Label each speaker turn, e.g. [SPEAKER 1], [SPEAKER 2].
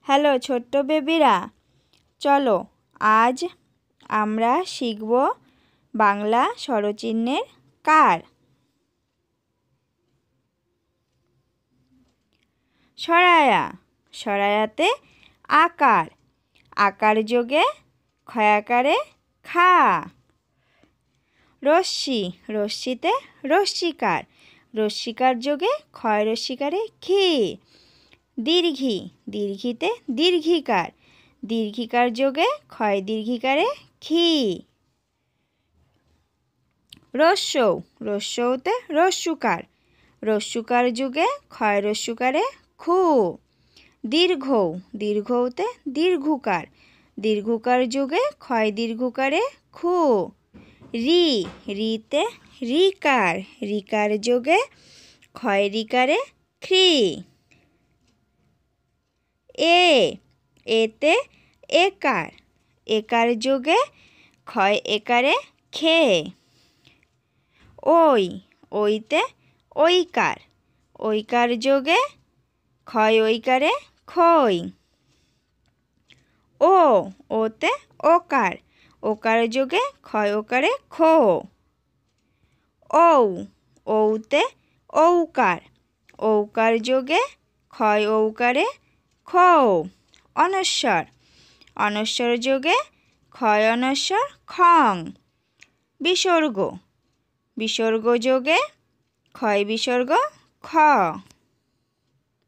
[SPEAKER 1] Hello ছোট্ট বেবিরা, চলো আজ আমরা শিখব বাংলা স্বরচিহ্নের কার। সরায়া, সরায়াতে আকার, আকার যোগে খয়াকারে খা। রশ্মি, রশ্মিতে রশ্মিকার, রশ্মিকার যোগে ক্ষয় রশ্মিকারে খি। দীর্ঘি, দীর্ঘিতে দীর্ঘিকার, দীর্ঘিকার যোগে ক্ষয় দীর্ঘিকারে খি। রস্যৌ, রস্যৌতে রস্যুকার, রস্যুকার যুগে ক্ষয় রস্যুকারে খু। দীর্ঘৌ, দীর্ঘৌতে দীর্ঘুকার, দীর্ঘুকার যুগে ক্ষয় দীর্ঘুকারে খু। রি, রিতে রিকার, রিকার যোগে ক্ষয় রিকারে খ্রি। এ, এতে একার, একার যোগে ক্ষয় একারে খে। ওই, ওইতে ঐকার, ঐকার যোগে ক্ষয় ঐকারে খই। ও, ওতে ওকার, ওকার যোগে ক্ষয় ওকারে খো। ঔ, ঔতে ঔকার, ঔকার যোগে ক্ষয় ঔকারে খৌ। অনস্বর, অনস্বর যোগে ক্ষয় অনস্বর খং। বিসর্গ, বিসর্গ যোগে ক্ষয় বিসর্গ খ।